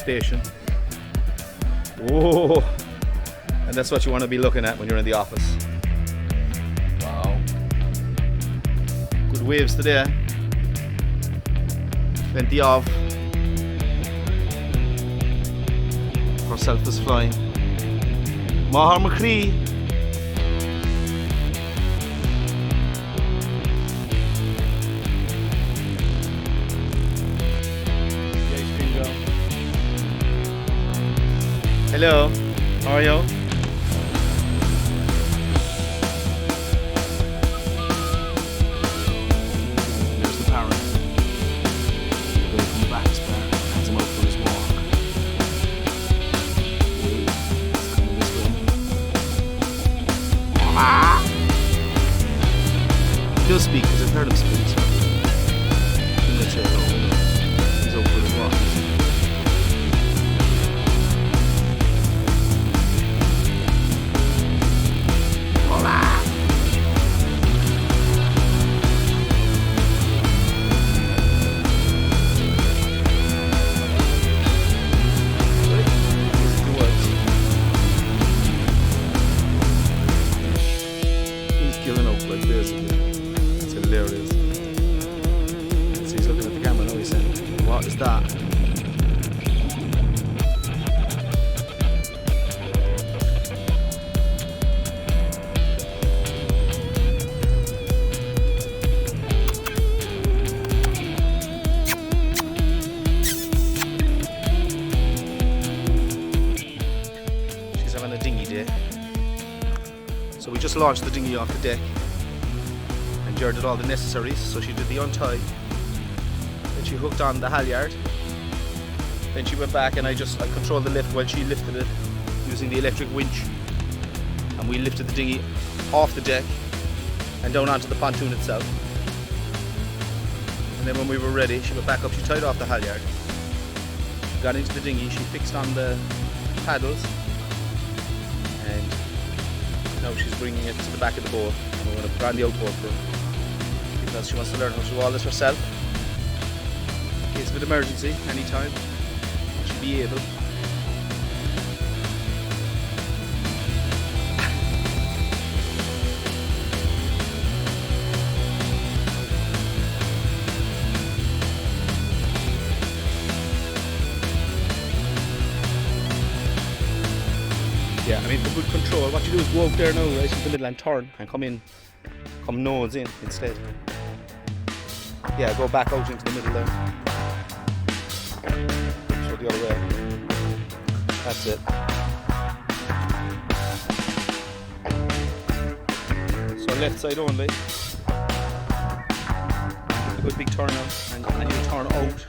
station. Whoa! And that's what you want to be looking at when you're in the office. Wow. Good waves today. Plenty of. Herself is flying. Mahar Macri. Hello, how are you? There's the parrot. Away from the back spur, hands him out for his walk. He's coming this way. He does speak because I've heard him speak. So. He's out for his walk. What is that? She's having a dinghy day. So we just launched the dinghy off the deck and Ger did all the necessaries. So she did the untie. She hooked on the halyard. Then she went back and I controlled the lift while she lifted it using the electric winch. And we lifted the dinghy off the deck and down onto the pontoon itself. And then when we were ready, she went back up, she tied off the halyard, got into the dinghy, she fixed on the paddles, and now she's bringing it to the back of the boat. And we're going to put on the outboard for her because she wants to learn how to do all this herself. In case of an emergency, anytime, she'll be able. Yeah, I mean, for good control, what you do is go out there now, right, into the middle and turn, and come nose in instead. Yeah, go back out into the middle there. So the other way. That's it. So left side only. A good big turn out, and you turn out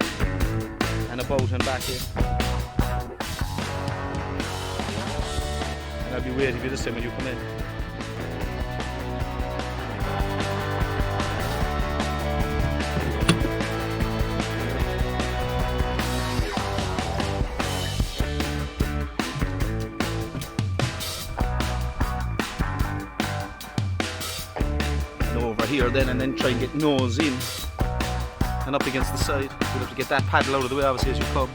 and about and back in. And I'll be waiting for you this time when you come in. Here and then try and get nose in and up against the side. You'll have to get that paddle out of the way obviously as you come.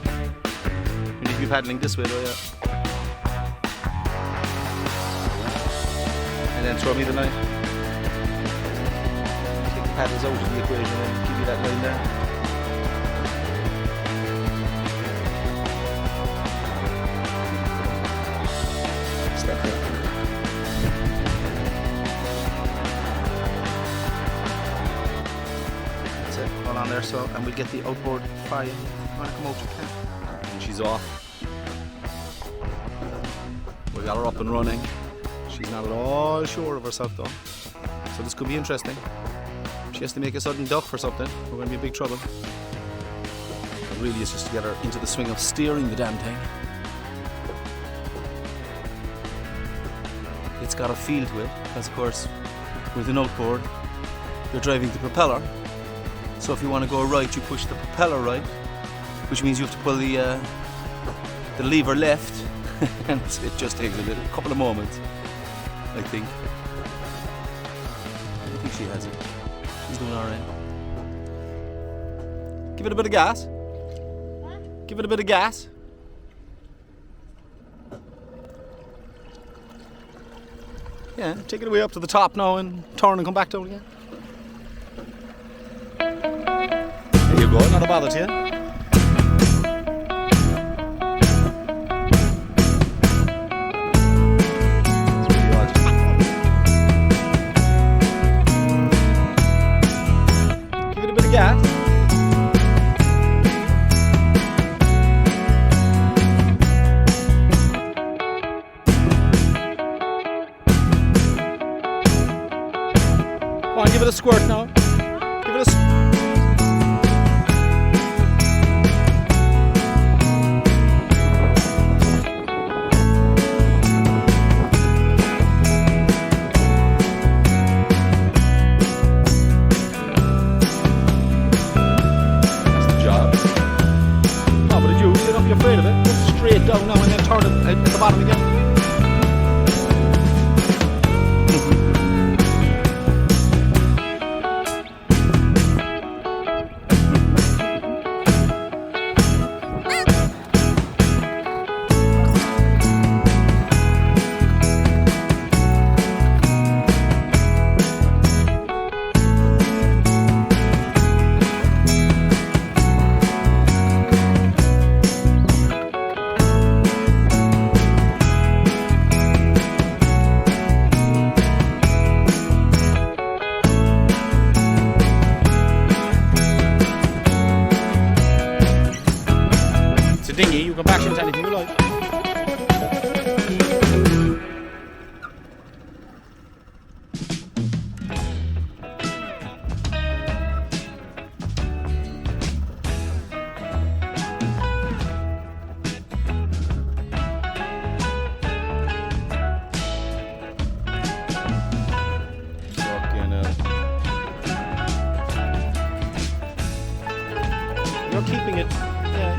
You need to be paddling this way though, yeah. And then throw me the line. Take the paddles out of the equation and give you that line there. Step there. On there, so and we get the outboard Praia. Want to come out, you can. And she's off. We got her up and running. She's not at all sure of herself though, so this could be interesting. She has to make a sudden duck for something. We're going to be in big trouble. But really, it's just to get her into the swing of steering the damn thing. It's got a feel to it, because of course, with an outboard, you're driving the propeller. So if you want to go right, you push the propeller right, which means you have to pull the lever left, and it just takes a couple of moments, I think. I think she has it. She's doing alright. Give it a bit of gas. Huh? Give it a bit of gas. Yeah, take it away up to the top now and turn and come back down again. There you go, not a bother to you. Give it a bit of gas. Come on, give it a squirt now. Give it a That's the job. No, but you don't be afraid of it. Go straight down now and then turn it at the bottom again. Dinghy, you can bash into anything you like. You're keeping it, yeah.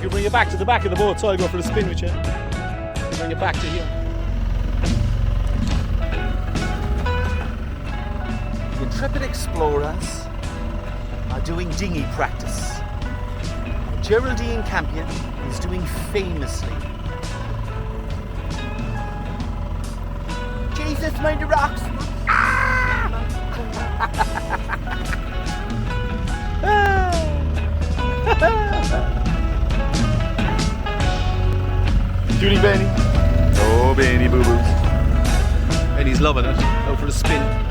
You bring it back to the back of the boat, so I'll go for the spin with you. Bring it back to here. The intrepid explorers are doing dinghy practice. Geraldine Campion is doing famously. Jesus, mind the rocks! Judy Benny. Oh, Benny boo boos. Benny's loving it. Out for the spin.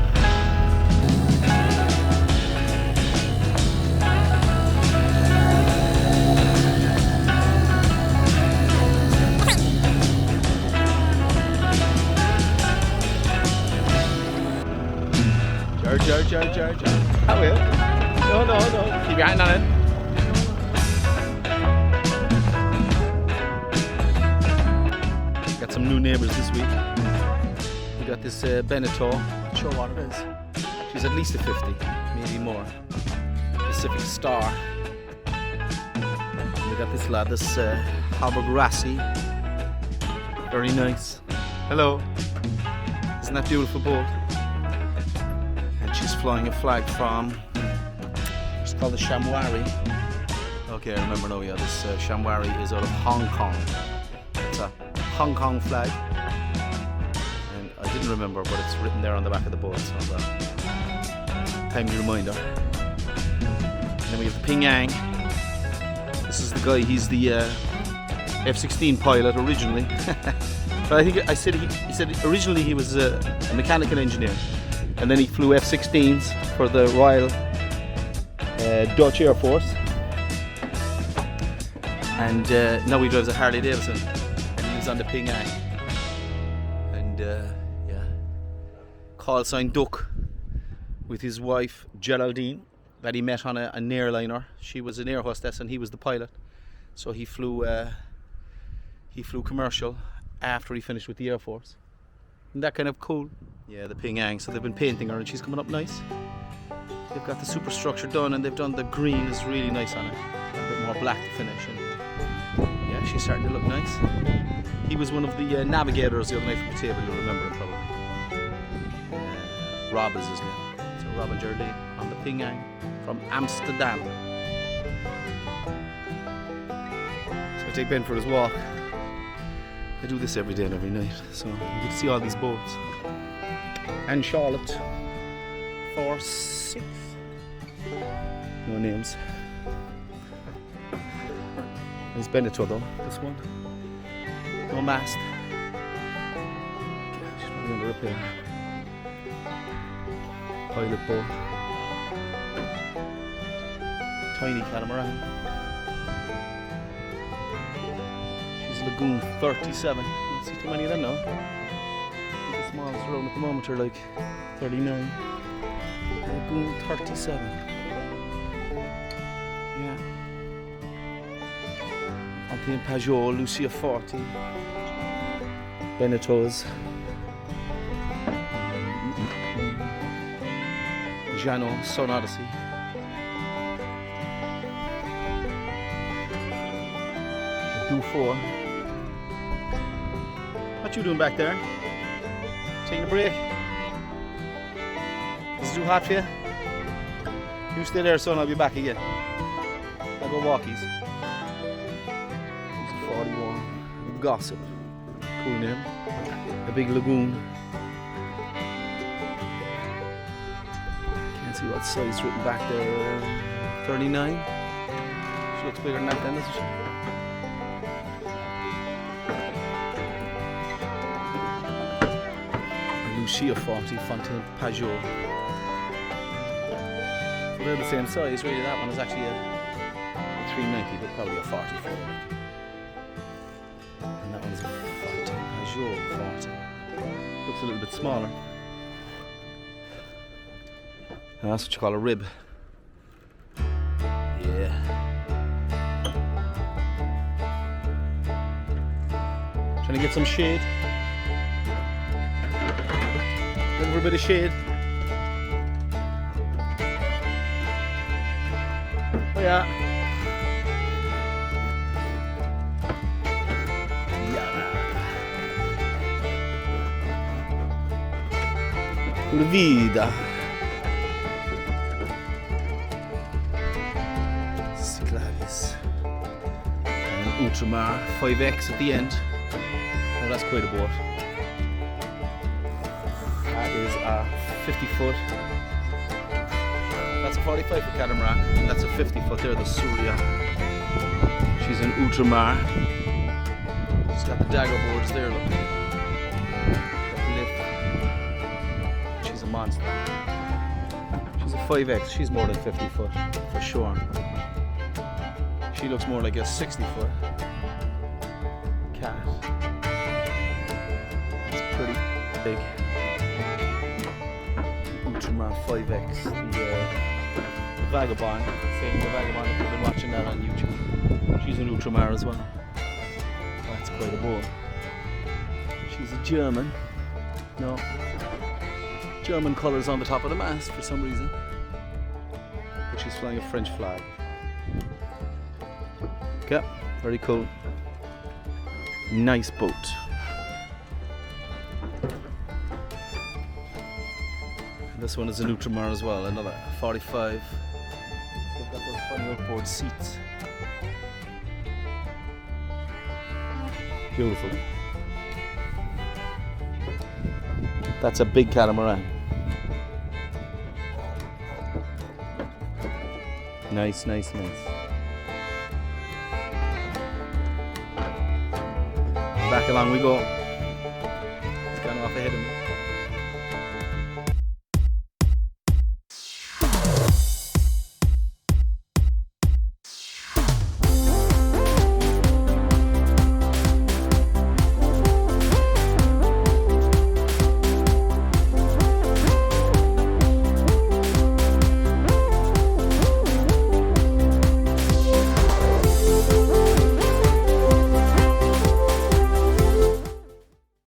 Jar. I will. No. Keep your hand on it. Got some new neighbours this week. We got this Beneteau. Not sure what it is. She's at least a 50, maybe more. Pacific Star. And we got this lad, this Alvor Portugal. Very nice. Hello. Isn't that beautiful boat? She's flying a flag from, it's called the Shamwari. Okay, I remember now, yeah, this Shamwari is out of Hong Kong. It's a Hong Kong flag. And I didn't remember, but it's written there on the back of the boat, so timely reminder. And then we have the Ping Yang. This is the guy, he's the F-16 pilot originally. But I think he said originally he was a mechanical engineer. And then he flew F-16s for the Royal Dutch Air Force. And now he drives a Harley Davidson. And he was on the Ping Yang. And yeah, call sign Duck with his wife Geraldine that he met on an airliner. She was an air hostess and he was the pilot. So he flew commercial after he finished with the Air Force. Isn't that kind of cool? Yeah, the Ping Yang. So they've been painting her and she's coming up nice. They've got the superstructure done and they've done the green is really nice on it. A bit more black finish. And Yeah, she's starting to look nice. He was one of the navigators the other night from the table, you'll remember him probably. Rob is his name. So Rob and Geraldine on the Penang from Amsterdam. So I take Ben for his walk. I do this every day and every night, so you get to see all these boats. And Charlotte, 4-6. No names. There's Beneteau though, this one. No mast. She's probably under repair. Pilot boat. Tiny catamaran. She's Lagoon 37. Don't see too many of them now. The smallest around at the moment are like 39. Lagoon 37. Yeah. Anthony Pajot, Lucia 40. Beneteau's. Jeannot, Sun Odyssey. Do 4. What you doing back there? Taking a break? Is it too hot for you? You stay there, son, I'll be back again. I'll go walkies. 41. Gossip. Cool name. A big lagoon. Can't see what size written back there. 39. She looks bigger than that then, doesn't she? Lucia 40 Fontaine Pajot. So they're the same size, really. That one is actually a 390, but probably a 44. And that one's a Fontaine Pajot 40. Looks a little bit smaller. And that's what you call a rib. Yeah. Trying to get some shade. Looking for a bit of shade. Oh yeah. Pura vida. Cyclades. And Ultramar 5X at the end. Oh, that's quite a boat. That is a 50 foot. That's a 45 foot catamaran. And that's a 50 foot there, the Surya. She's an Ultramar. She's got the dagger boards there, look. She's a monster. She's a 5X. She's more than 50 foot, for sure. She looks more like a 60 foot cat. It's pretty big. Ultramar 5X. The Vagabond. Saying the Vagabond, if you've been watching that on YouTube. She's an Ultramar as well. That's quite a boat. She's a German. No. German colours on the top of the mast for some reason. But she's flying a French flag. Okay, very cool. Nice boat. This one is an Ultramar as well, another 45. They've got those funny outboard seats. Beautiful. That's a big catamaran. Nice, nice, nice. Back along we go. It's gone off ahead of me.